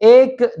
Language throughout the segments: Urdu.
1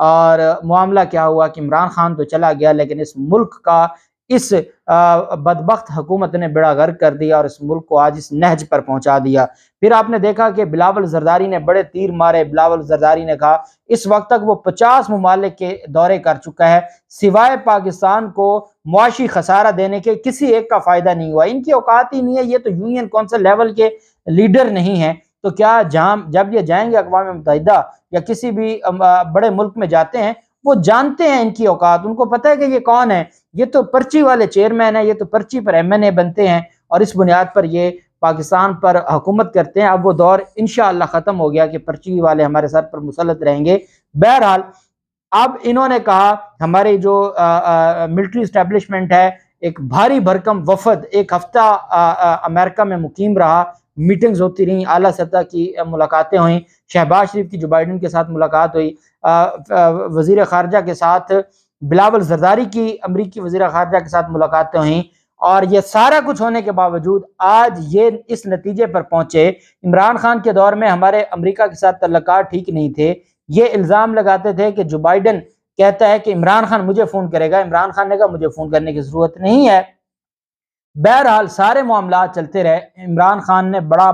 اور معاملہ کیا ہوا کہ عمران خان تو چلا گیا، لیکن اس ملک کا اس بدبخت حکومت نے بیڑا غرق کر دیا اور اس ملک کو آج اس نہج پر پہنچا دیا۔ پھر آپ نے دیکھا کہ بلاول زرداری نے بڑے تیر مارے۔ بلاول زرداری نے کہا اس وقت تک وہ 50 ممالک کے دورے کر چکا ہے، سوائے پاکستان کو معاشی خسارہ دینے کے کسی ایک کا فائدہ نہیں ہوا۔ ان کی اوقات ہی نہیں ہے، یہ تو یونین کونسل لیول کے لیڈر نہیں ہیں، تو کیا جب یہ جائیں گے اقوام متحدہ یا کسی بھی بڑے ملک میں جاتے ہیں، وہ جانتے ہیں ان کی اوقات، ان کو پتہ ہے کہ یہ کون ہے، یہ تو پرچی والے چیئرمین ہیں، یہ تو پرچی پر ایم این اے بنتے ہیں اور اس بنیاد پر یہ پاکستان پر حکومت کرتے ہیں۔ اب وہ دور انشاءاللہ ختم ہو گیا کہ پرچی والے ہمارے سر پر مسلط رہیں گے۔ بہرحال اب انہوں نے کہا ہماری جو ملٹری اسٹیبلشمنٹ ہے، ایک بھاری بھرکم وفد ایک ہفتہ امریکہ میں مقیم رہا، میٹنگز ہوتی رہیں، اعلیٰ سطح کی ملاقاتیں ہوئیں، شہباز شریف کی جو بائیڈن کے ساتھ ملاقات ہوئی، وزیر خارجہ کے ساتھ بلاول زرداری کی امریکی وزیر خارجہ کے ساتھ ملاقاتیں ہوئیں، اور یہ سارا کچھ ہونے کے باوجود آج یہ اس نتیجے پر پہنچے۔ عمران خان کے دور میں ہمارے امریکہ کے ساتھ تعلقات ٹھیک نہیں تھے، یہ الزام لگاتے تھے کہ جو بائیڈن کہتا ہے کہ عمران خان مجھے فون کرے گا، عمران خان نے کہا مجھے فون کرنے کی ضرورت نہیں ہے۔ بہرحال سارے معاملات چلتے رہے۔ عمران خان نے بڑا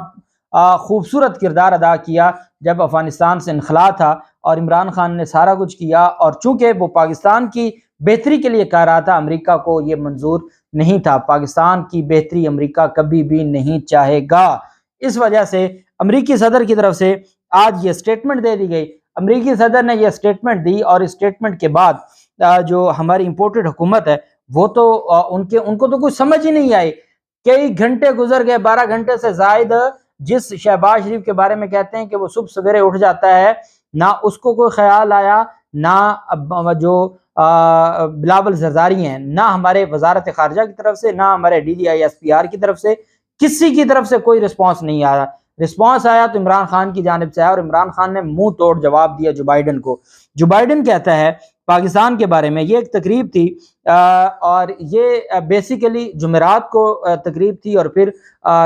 خوبصورت کردار ادا کیا جب افغانستان سے انخلا تھا، اور عمران خان نے سارا کچھ کیا، اور چونکہ وہ پاکستان کی بہتری کے لیے کہہ رہا تھا، امریکہ کو یہ منظور نہیں تھا۔ پاکستان کی بہتری امریکہ کبھی بھی نہیں چاہے گا۔ اس وجہ سے امریکی صدر کی طرف سے آج یہ سٹیٹمنٹ دے دی گئی۔ امریکی صدر نے یہ سٹیٹمنٹ دی، اور اس سٹیٹمنٹ کے بعد جو ہماری امپورٹڈ حکومت ہے وہ تو ان کو تو کچھ سمجھ ہی نہیں آئی۔ کئی گھنٹے گزر گئے، 12 گھنٹے سے زائد، جس شہباز شریف کے بارے میں کہتے ہیں کہ وہ صبح سویرے اٹھ جاتا ہے، نہ اس کو کوئی خیال آیا، نہ جو بلاول زرداری ہیں، نہ ہمارے وزارت خارجہ کی طرف سے، نہ ہمارے DGI/SPR کی طرف سے، کسی کی طرف سے کوئی رسپانس نہیں آیا۔ رسپانس آیا تو عمران خان کی جانب سے آیا، اور عمران خان نے منہ توڑ جواب دیا جو بائیڈن کو۔ جو بائیڈن کہتا ہے پاکستان کے بارے میں، یہ ایک تقریب تھی، اور یہ بیسیکلی جمعرات کو تقریب تھی، اور پھر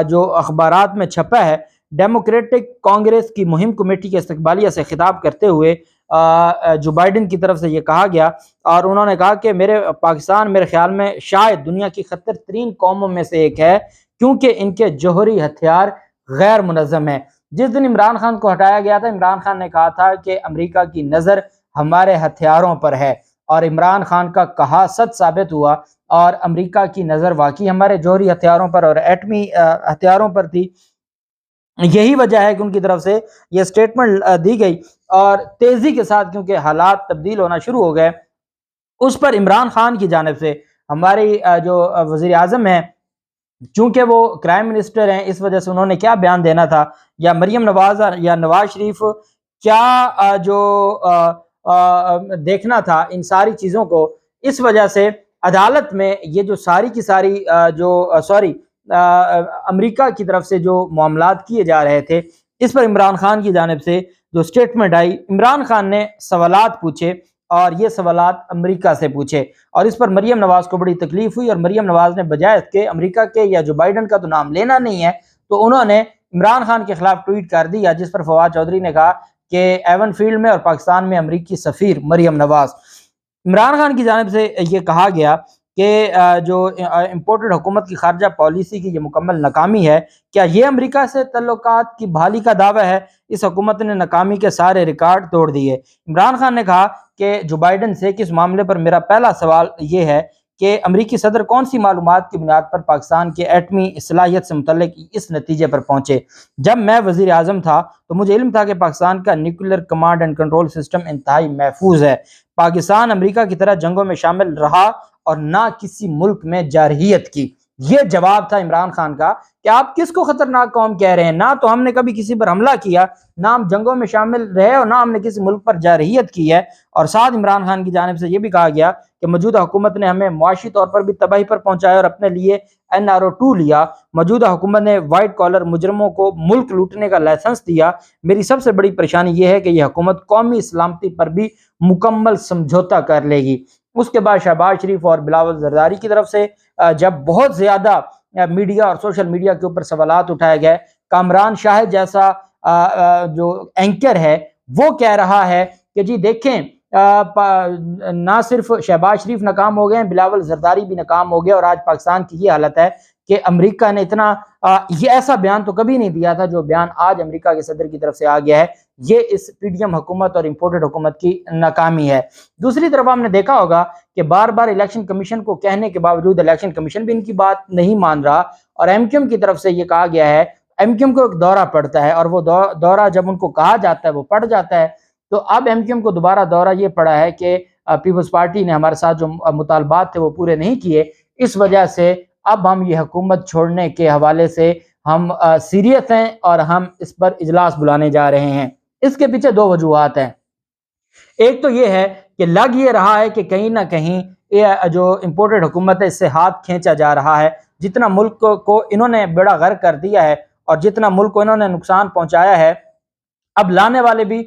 جو اخبارات میں چھپا ہے، ڈیموکریٹک کانگریس کی مہم کمیٹی کے استقبالیہ سے خطاب کرتے ہوئے جو بائیڈن کی طرف سے یہ کہا گیا، اور انہوں نے کہا کہ پاکستان میرے خیال میں شاید دنیا کی خطر ترین قوموں میں سے ایک ہے، کیونکہ ان کے جوہری ہتھیار غیر منظم ہیں۔ جس دن عمران خان کو ہٹایا گیا تھا، عمران خان نے کہا تھا کہ امریکہ کی نظر ہمارے ہتھیاروں پر ہے، اور عمران خان کا کہا سچ ثابت ہوا، اور امریکہ کی نظر واقعی ہمارے جوہری ہتھیاروں پر اور ایٹمی ہتھیاروں پر تھی۔ یہی وجہ ہے کہ ان کی طرف سے یہ سٹیٹمنٹ دی گئی، اور تیزی کے ساتھ کیونکہ حالات تبدیل ہونا شروع ہو گئے، اس پر عمران خان کی جانب سے ہماری جو وزیر اعظم ہیں، چونکہ وہ کرائم منسٹر ہیں، اس وجہ سے انہوں نے کیا بیان دینا تھا، یا مریم نواز یا نواز شریف کیا جو دیکھنا تھا ان ساری چیزوں کو، اس وجہ سے عدالت میں یہ جو ساری کی ساری امریکہ کی طرف سے جو معاملات کیے جا رہے تھے، اس پر عمران خان کی جانب سے جو سٹیٹمنٹ آئی، عمران خان نے سوالات پوچھے، اور یہ سوالات امریکہ سے پوچھے، اور اس پر مریم نواز کو بڑی تکلیف ہوئی، اور مریم نواز نے بجائے اس کے امریکہ کے یا جو بائیڈن کا تو نام لینا نہیں ہے، تو انہوں نے عمران خان کے خلاف ٹویٹ کر دیا، جس پر فواد چودھری نے کہا کہ ایون فیلڈ میں اور پاکستان میں امریکی سفیر مریم نواز۔ عمران خان کی جانب سے یہ کہا گیا کہ جو امپورٹڈ حکومت کی خارجہ پالیسی کی یہ مکمل ناکامی ہے، کیا یہ امریکہ سے تعلقات کی بحالی کا دعویٰ ہے؟ اس حکومت نے ناکامی کے سارے ریکارڈ توڑ دیے۔ عمران خان نے کہا کہ جو بائیڈن سے کس معاملے پر میرا پہلا سوال یہ ہے کہ امریکی صدر کون سی معلومات کی بنیاد پر پاکستان کے ایٹمی صلاحیت سے متعلق اس نتیجے پر پہنچے؟ جب میں وزیر اعظم تھا تو مجھے علم تھا کہ پاکستان کا nuclear command and control system انتہائی محفوظ ہے۔ پاکستان امریکہ کی طرح جنگوں میں شامل رہا اور نہ کسی ملک میں جارحیت کی۔ یہ جواب تھا عمران خان کا کہ آپ کس کو خطرناک قوم کہہ رہے ہیں؟ نہ تو ہم نے کبھی کسی پر حملہ کیا، نہ ہم جنگوں میں شامل رہے، اور نہ ہم نے کسی ملک پر جارحیت کی ہے۔ اور ساتھ عمران خان کی جانب سے یہ بھی کہا گیا کہ موجودہ حکومت نے ہمیں معاشی طور پر بھی تباہی پر پہنچایا اور اپنے لیے NRO2 لیا۔ موجودہ حکومت نے وائٹ کالر مجرموں کو ملک لوٹنے کا لائسنس دیا۔ میری سب سے بڑی پریشانی یہ ہے کہ یہ حکومت قومی سلامتی پر بھی مکمل سمجھوتا کر لے گی۔ اس کے بعد شہباز شریف اور بلاول زرداری کی طرف سے جب بہت زیادہ میڈیا اور سوشل میڈیا کے اوپر سوالات اٹھائے گئے، کامران شاہد جیسا جو اینکر ہے وہ کہہ رہا ہے کہ جی دیکھیں نہ صرف شہباز شریف ناکام ہو گئے ہیں، بلاول زرداری بھی ناکام ہو گیا، اور آج پاکستان کی یہ حالت ہے کہ امریکہ نے اتنا یہ ایسا بیان تو کبھی نہیں دیا تھا جو بیان آج امریکہ کے صدر کی طرف سے آ گیا ہے۔ یہ اس پی ڈی ایم حکومت اور امپورٹڈ حکومت کی ناکامی ہے۔ دوسری طرف ہم نے دیکھا ہوگا کہ بار بار الیکشن کمیشن کو کہنے کے باوجود الیکشن کمیشن بھی ان کی بات نہیں مان رہا، اور ایم کیو ایم کی طرف سے یہ کہا گیا ہے، ایم کیو ایم کو ایک دورہ پڑتا ہے، اور وہ دورہ جب ان کو کہا جاتا ہے وہ پڑ جاتا ہے۔ تو اب ایم کیو ایم کو دوبارہ دورہ یہ پڑا ہے کہ پیپلز پارٹی نے ہمارے ساتھ جو مطالبات تھے وہ پورے نہیں کیے، اس وجہ سے اب ہم یہ حکومت چھوڑنے کے حوالے سے ہم سیریس ہیں، اور ہم اس پر اجلاس بلانے جا رہے ہیں۔ اس کے پیچھے دو وجوہات ہیں۔ ایک تو یہ ہے کہ لگ یہ رہا ہے کہ کہیں نہ کہیں یہ جو امپورٹڈ حکومت ہے اس سے ہاتھ کھینچا جا رہا ہے، جتنا ملک کو انہوں نے بیڑا غرق کر دیا ہے اور جتنا ملک کو انہوں نے نقصان پہنچایا ہے، اب لانے والے بھی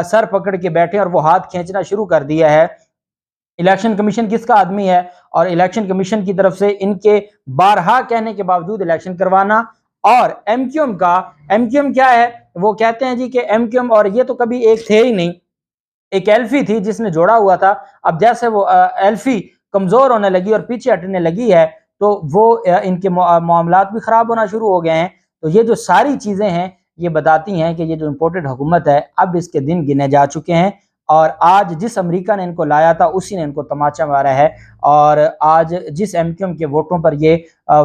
سر پکڑ کے بیٹھے اور وہ ہاتھ کھینچنا شروع کر دیا ہے۔ الیکشن کمیشن کس کا آدمی ہے، اور الیکشن کمیشن کی طرف سے ان کے بارہا کہنے کے باوجود الیکشن کروانا، اور ایم کیو ایم کیا ہے، وہ کہتے ہیں جی کہ ایم کیو ایم، اور یہ تو کبھی ایک تھے ہی نہیں، ایک ایلفی تھی جس نے جوڑا ہوا تھا، اب جیسے وہ ایلفی کمزور ہونے لگی اور پیچھے ہٹنے لگی ہے تو وہ ان کے معاملات بھی خراب ہونا شروع ہو گئے ہیں۔ تو یہ جو ساری چیزیں ہیں یہ بتاتی ہیں کہ یہ جو امپورٹڈ حکومت ہے اب اس کے دن گنے جا چکے ہیں، اور آج جس امریکہ نے ان کو لایا تھا اسی نے ان کو تماچا مارا ہے، اور آج جس ایم کیو ایم کے ووٹوں پر یہ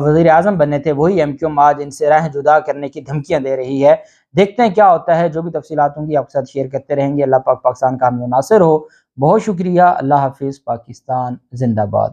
وزیر اعظم بنے تھے وہی ایم کیو ایم آج ان سے راہ جدا کرنے کی دھمکیاں دے رہی ہے۔ دیکھتے ہیں کیا ہوتا ہے، جو بھی تفصیلات ہوں گی آپ کے ساتھ شیئر کرتے رہیں گے۔ اللہ پاک پاکستان کا حامی و ناصر ہو۔ بہت شکریہ، اللہ حافظ، پاکستان زندہ باد۔